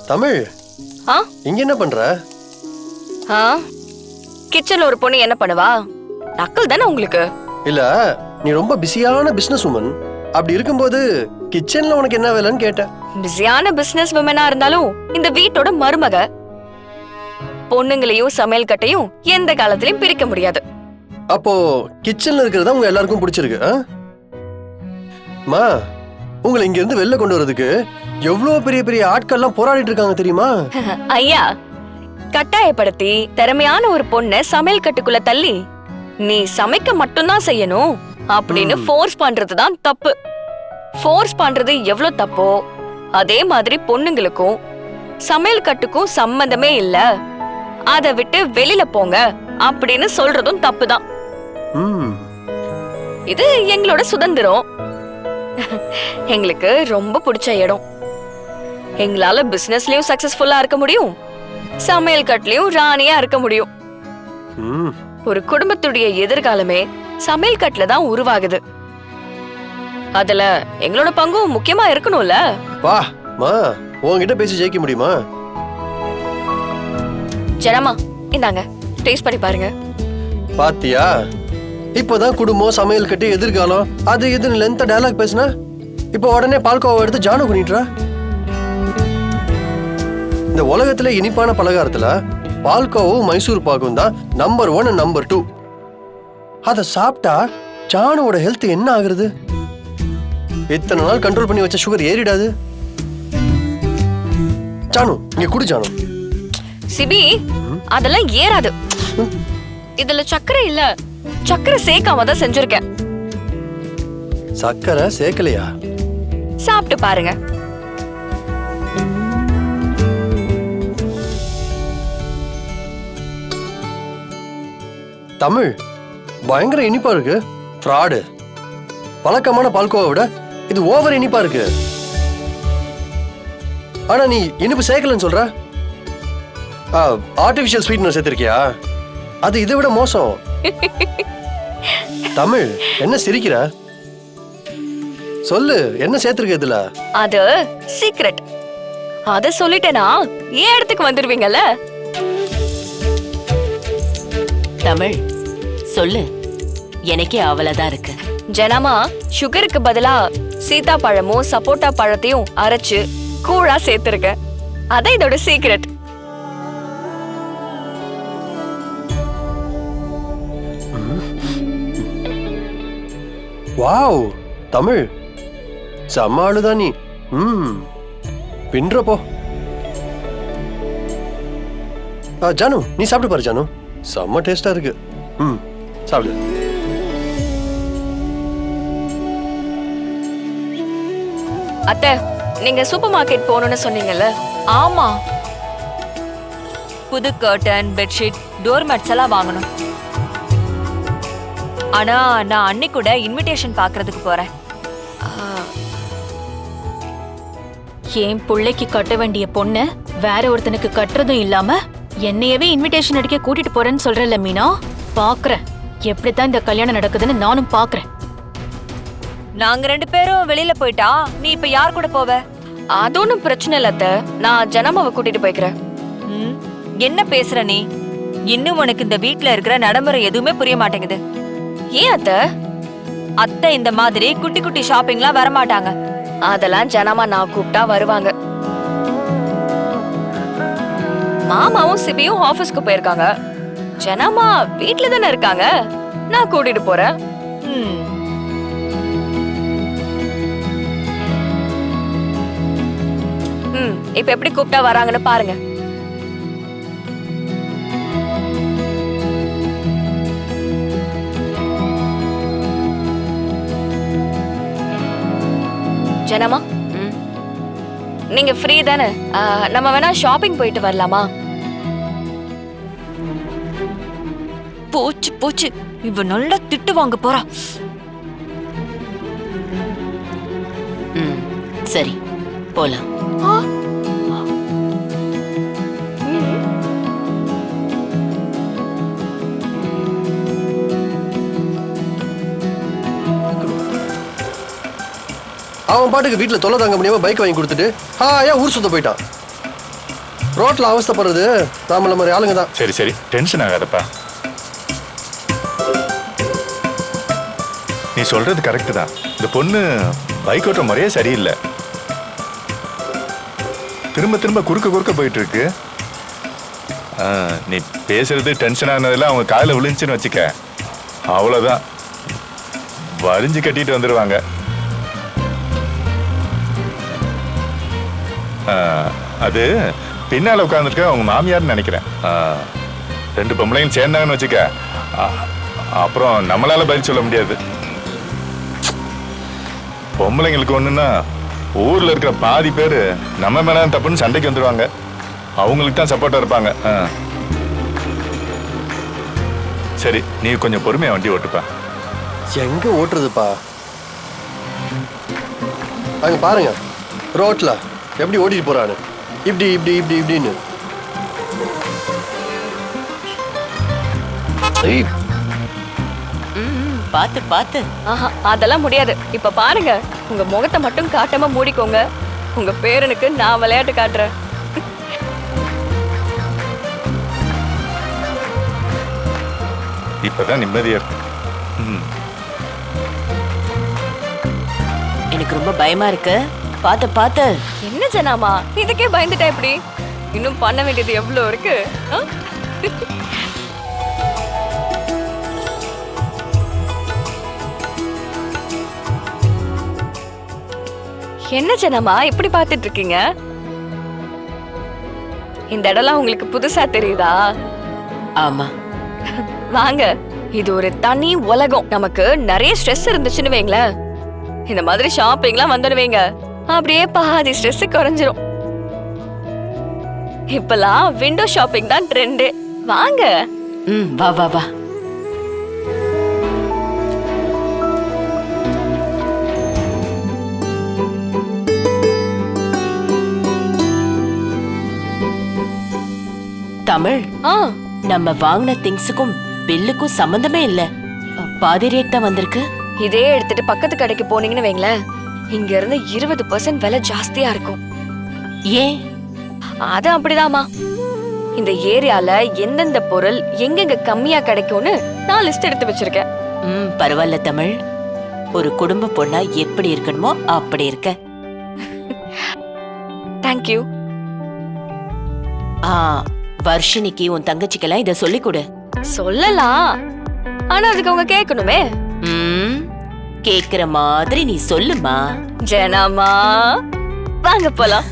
தமிழ் ஆ இங்க என்ன பண்ற? ஆ கிச்சன்ல ஒரு பொண்ணு என்ன பண்ணுவா? நக்கல் தானே உங்களுக்கு? இல்ல, நீ ரொம்ப பிஸியான பிசினஸ் உமன். அப்படி இருக்கும்போது கிச்சன்ல உனக்கு என்ன வேலைன்னு கேட்டேன். பிஸியான பிசினஸ் விமனா இருந்தாலும் இந்த வீட்டோட மருமக. பொண்ணுங்களையும் சமையல் கட்டையும் எந்த காலத்திலயும் பிரிக்க முடியாது. அப்போ கிச்சன்ல இருக்கிறதா உங்க எல்லாருக்கும் பிடிச்சிருக்கு. மா, உங்களை இங்க இருந்து வெளில கொண்டு வரதுக்கு எவ்வளவு பெரிய பெரிய ஆட்கள்லாம் போராடிட்டு இருக்காங்க தெரியுமா? ஐயா, கட்டாயப்படுத்தி திறமையான ஒரு பொண்ண சமையல் கட்டுக்குள்ள தள்ளி நீ சமைக்க மட்டும்தான் செய்யணும் அப்படின்னு ஃபோர்ஸ் பண்றதுதான் தப்பு. ஃபோர்ஸ் பண்றது எவ்வளவு தப்போ அதே மாதிரி பொண்ணுங்களுக்கும் சமையல் கட்டுக்கும் சம்பந்தமே இல்ல, அதை விட்டு வெளியில போங்க அப்படின்னு சொல்றதும் தப்புதான். இது எங்களோட சுதந்திரம். எங்களுக்கு ரொம்ப பிடிச்ச இடம். எங்களால பிசினஸ்லயும் சக்சஸ்ஃபுல்லா இருக்க முடியும், சமையல் கட்லயும் ராணியா இருக்க முடியும். ஒரு குடும்பத்துடைய எதிர்காலமே சமையல் கட்ல தான் உருவாகுது. அதுல எங்களோட பங்கும் முக்கியமா இருக்கணும்ல. வா மா, உன்கிட்ட பேசி ஜெயிக்க முடியுமா? ஜனமா, இந்தாங்க டேஸ்ட் பண்ணி பாருங்க. பாத்தியா, இப்பதான் குடும்பம் சமையல் கட்டி எதிர்காலம் அது இதுன்னு லென்த்தா டயலாக் பேசினா இப்போ உடனே பால்கோவா எடுத்து ஜானு பண்ணிட்டுறா. இந்த உலகத்துல இனிப்பான பலகாரத்துல பால்கோவும் மைசூர் பாகும் தான் நம்பர் 1 நம்பர் 2. அத சாப்பிட்டா ஜானுவோட ஹெல்த் என்ன ஆகுறது? இத்தனை நாள் கண்ட்ரோல் பண்ணி வச்ச சுகர் ஏறிடாது? ஜானு, நீ குடி ஜானு. சிபி, அதெல்லாம் ஏறாது. இதுல சக்கரை இல்ல, சக்கரை சேர்க்காம தான் செஞ்சிருக்கேன். சக்கரை சேர்க்கலையா? சாப்பிட்டு பாருங்க. தமிழ் பயங்கர இனிப்பா இருக்கு. ஃப்ராடு. பழக்கமான பால்கோவை விட இது ஓவர் இனிப்பா இருக்கு. ஆனா நீ இனிப்பு சேர்க்கலன்னு சொல்ற. ஆர்டிபிஷியல் ஸ்வீட்னர் சேர்த்திருக்கியா? அது இதை விட மோசம். தமிழ், என்ன சிரிக்கிற? சொல்லு, என்ன சேர்த்திருக்க இதுல? அது சீக்ரெட். அத சொல்லிட்டேனா ஏன் இடத்துக்கு வந்துருவீங்கல்ல. தமிழ் சொல்லு, எனக்கே அவ்வளவுதான் இருக்கு. ஜனமா, சுகருக்கு பதிலா சீதா பழமும் சப்போட்டா பழத்தையும் அரைச்சு கூழா சேர்த்திருக்க. அதான் இதோட சீக்ரெட். வாவ் தமிழ், செம்ம ஆளுதான் நீ. பின்றப்போ. ஜானு, நீ சாப்பிட்டு பாரு ஜானு, செம்ம டேஸ்டா இருக்கு. சாப்பிடு. அத்தை, நீங்க சூப்பர் மார்க்கெட் போகணும்னு சொன்னீங்கல்ல? ஆமா, புது கர்டன், பெட்ஷீட், டோர் மேட்ஸ் எல்லாம் வாங்கணும். ஆனா நான் அன்னைக்கு கூட இன்விடேஷன் பாக்குறதுக்கு போறேன். என் பிள்ளைக்கு கட்ட வேண்டிய பொண்ணு வேற ஒருத்தனுக்கு கட்டுறதும் இல்லாம என்னையவே இன்விடேஷன் அடிக்க கூட்டிட்டு போறேன்னு சொல்றல மீனா. பாக்குறேன் எப்படித்தான் இந்த கல்யாணம் நடக்குதுன்னு நானும் பாக்குறேன். நாங்க 2 பேரும் வெளியில போயிட்டா நீ இப்ப யார் கூட போவ? அது ஒன்றும் பிரச்சனை இல்ல அத்தை, நான் ஜனமாவை கூட்டிட்டு போய்க்கிறேன். என்ன பேசுற நீ? இன்னும் உனக்கு இந்த வீட்ல இருக்கிற நடைமுறை எதுவுமே புரிய மாட்டேங்குது. ஏன் அத்தை? அத்தை இந்த மாதிரி குட்டி குட்டி ஷாப்பிங்லாம் வரமாட்டாங்க. அதெல்லாம் ஜனமா நான் கூப்பிட்டா வருவாங்க. மாமாவும் சிபியும் ஆபீஸ்க்கு போயிருக்காங்க. ஜனமா வீட்ல தானே இருக்காங்க, நான் கூட்டிட்டு போறேன். இப்ப எப்படி கூப்பிட்டா வராங்கன்னு பாருங்க. ஜனமா, நீங்க ஃப்ரீ தானே? நம்ம வேணா ஷாப்பிங் போயிட்டு வரலாமா? போச்சு போச்சு, இவ நல்லா திட்டு வாங்க போறா. சரி, போலாம். அவன் பாட்டுக்கு வீட்டுல தொலை தாங்க முடியாம பைக் வாங்கி கொடுத்துட்டு ஊர் சுத்த போயிட்டான். ரோட்ல அவஸ்தைப்படுறது நாம மாதிரி ஆளுங்க தான். சரி சரி, டென்ஷன் ஆகாதப்பா. நீ சொல்றது கரெக்ட் தான். இந்த பொண்ணு பைக் ஓட்டுற முறையே சரியில்லை. திரும்ப திரும்ப குறுக்க போயிட்டு இருக்கு. நீ பேசுறது டென்ஷன் ஆனதெல்லாம் அவங்க காலில் விழுந்துச்சுன்னு வச்சுக்க, அவ்வளோதான், வரிஞ்சு கட்டிட்டு வந்துடுவாங்க. அது பின்னால் உட்காந்துருக்க அவங்க மாமியார்னு நினைக்கிறேன். 2 பொம்பளைங்க சேர்ந்தாங்கன்னு வச்சுக்க, அப்புறம் நம்மளால பதில் சொல்ல முடியாது. பொம்பளைங்களுக்கு ஒண்ணுன்னா ஊர்ல இருக்கிற பாதி பேர் நம்ம மேல தப்புன்னு சண்டைக்கு வந்துடுவாங்க. அவங்களுக்கு தான் சப்போர்ட்டா இருப்பாங்க. சரி, நீ கொஞ்சம் பொறுமையா வண்டி ஓட்டுப்பா. எங்க ஓட்டுறதுப்பா? அங்க பாருங்க, ரோட்ல எப்படி ஓட்டிட்டு போறானு, இப்படி இப்படி இப்படி இப்படின்னு. பாத்து பாத்து. ஆஹா, அதெல்லாம் முடியாது. இப்ப பாருங்க, உங்க முகத்தை மட்டும் காட்டாம மூடிக்கோங்க. உங்க பேரனுக்கு நான் விளையாட்டு காட்டுறேன். இப்பதான் நிம்மதியா இருக்கு. எனக்கு ரொம்ப பயமா இருக்கு. பாத்து பாத்து. என்ன ஜனாமா, இதுக்கே பயந்துட்டா எப்படி? இன்னும் பண்ண வேண்டியது எவ்வளவு இருக்கு. என்ன ஜனமா இப்படி பார்த்துட்டு இருக்கீங்க? இந்த இடம்லாம் உங்களுக்கு புதுசா தெரியுதா? ஆமா. வாங்க, இது ஒரு தனி உலகம். நமக்கு நிறைய ஸ்ட்ரெஸ் இருந்துச்சுன்னு வைங்களேன், இந்த மாதிரி ஷாப்பிங்லாம் வந்துடுவீங்க, அப்படியே பாதி ஸ்ட்ரெஸ் குறைஞ்சிரும். இப்பெல்லாம் விண்டோ ஷாப்பிங் தான் ட்ரெண்ட். வாங்க. வா வா வா. தமிழ், நம்ம வாங்கின திங்ஸுக்கும் பில்லுக்கும் சம்பந்தமே இல்ல. பாதி ரேட் தான் வந்திருக்கு. இதே எடுத்துட்டு பக்கத்து கடைக்கு போனீங்கன்னு வைங்களேன், இங்க இருந்து 20% விலை ஜாஸ்தியா இருக்கும். ஏன்? அது அப்படிதாமா. இந்த ஏரியால எந்தெந்த பொருள் எங்கெங்க கம்மியா கிடைக்கும்னு நான் லிஸ்ட் எடுத்து வச்சிருக்கேன். பரவாயில்ல தமிழ், ஒரு குடும்ப பொண்ணா எப்படி இருக்கணுமோ அப்படி இருக்க. தேங்க்யூ. வர்ஷினிக்கு உன் தங்கச்சிக்கெல்லாம் இத சொல்லி கொடு. சொல்லலாம், ஆனா அதுக்கு அவங்க கேட்கணுமே. கேக்குற மாதிரி நீ சொல்லுமா. ஜனாமா, வாங்க போலாம்.